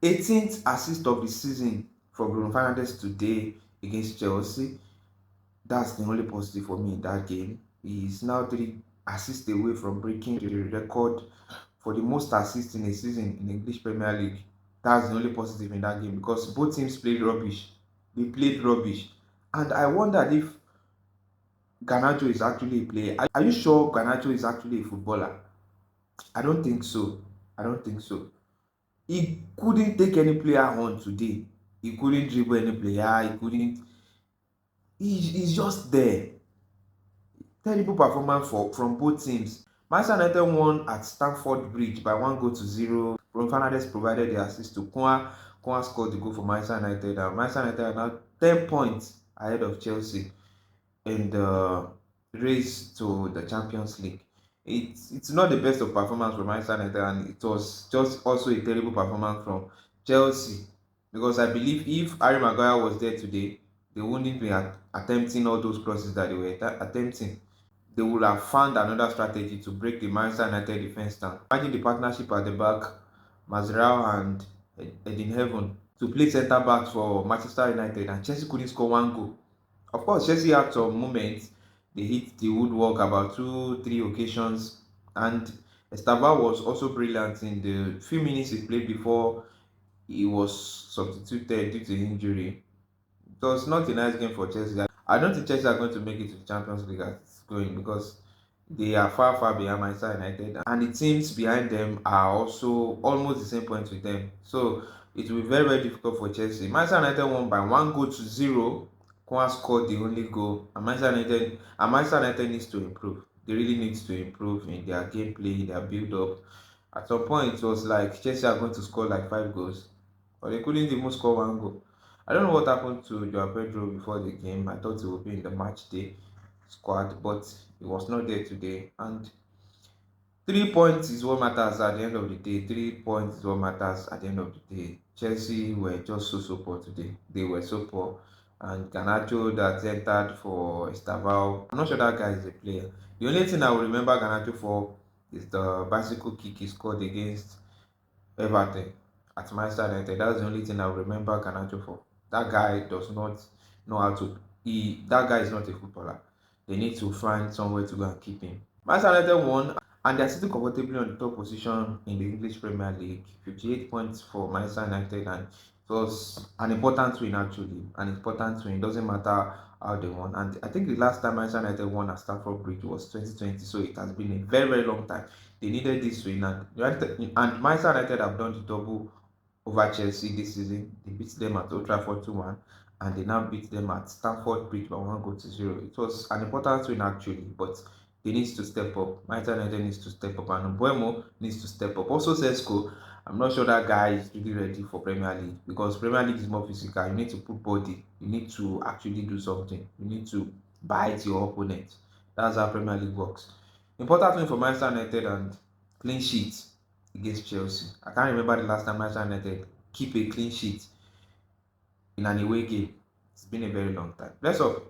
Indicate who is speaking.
Speaker 1: 18th assist of the season for Bruno Fernandes today against Chelsea. That's the only positive for me in that game. He is now 3 assists away from breaking the record for the most assists in a season in the English Premier League. That's the only positive in that game because both teams played rubbish. They played rubbish. And I wondered if Garnacho is actually a player. Are you sure Garnacho is actually a footballer? I don't think so. I don't think so. He couldn't take any player on today. He couldn't dribble any player. He couldn't. He's just there. Terrible performance from both teams. Manchester United won at Stamford Bridge by 1 goal to 0. Bruno Fernandes provided the assist to Kwa. Kwa scored the goal for Manchester United. And Manchester United are now 10 points ahead of Chelsea in the race to the Champions League. It's not the best of performance from Manchester United, and it was just also a terrible performance from Chelsea. Because I believe if Harry Maguire was there today, they wouldn't be attempting all those crosses that they were attempting. They would have found another strategy to break the Manchester United defense down. Imagine the partnership at the back, Mascherano and Edin Heaven to play centre backs for Manchester United, and Chelsea couldn't score 1 goal. Of course, Chelsea had some moments. They hit the woodwork about 3 occasions, and Estava was also brilliant in the few minutes he played before he was substituted due to injury. It was not a nice game for Chelsea. I don't think Chelsea are going to make it to the Champions League as it's going because they are far, far behind Manchester United, and the teams behind them are also almost the same points with them. So it will be very, very difficult for Chelsea. Manchester United won by 1 goal to 0. Kwan scored the only goal, and Manchester United needs to improve. They really need to improve in their gameplay, their build-up. At some point, it was like Chelsea are going to score like 5 goals, but they couldn't even score 1 goal. I don't know what happened to Joao Pedro before the game. I thought he would be in the match day squad, but he was not there today. And 3 points is what matters at the end of the day. 3 points is what matters at the end of the day. Chelsea were just so poor today. They were so poor. And Garnacho that entered for Estavao, I'm not sure that guy is a player. The only thing I will remember Garnacho for is the bicycle kick he scored against Everton at Manchester United. That's the only thing I remember Garnacho for. That guy does not know how to. That guy is not a footballer. They need to find somewhere to go and keep him. Manchester United won, and they are sitting comfortably on the top position in the English Premier League. 58 points for Manchester United, and it was an important win actually. An important win. It doesn't matter how they won. And I think the last time Manchester United won at Stamford Bridge was 2020, so it has been a very, very long time. They needed this win, and Manchester United have done the double over Chelsea this season. They beat them at Old Trafford 2-1, and they now beat them at Stamford Bridge by 1 goal to 0. It was an important win actually, but they need to step up. Manchester United needs to step up, and Buemo needs to step up. Also, Sesko, I'm not sure that guy is really ready for Premier League because Premier League is more physical. You need to put body. You need to actually do something. You need to bite your opponent. That's how Premier League works. Important win for Manchester United and clean sheet against Chelsea. I can't remember the last time Manchester United keep a clean sheet in an away game. It's been a very long time. Let's up.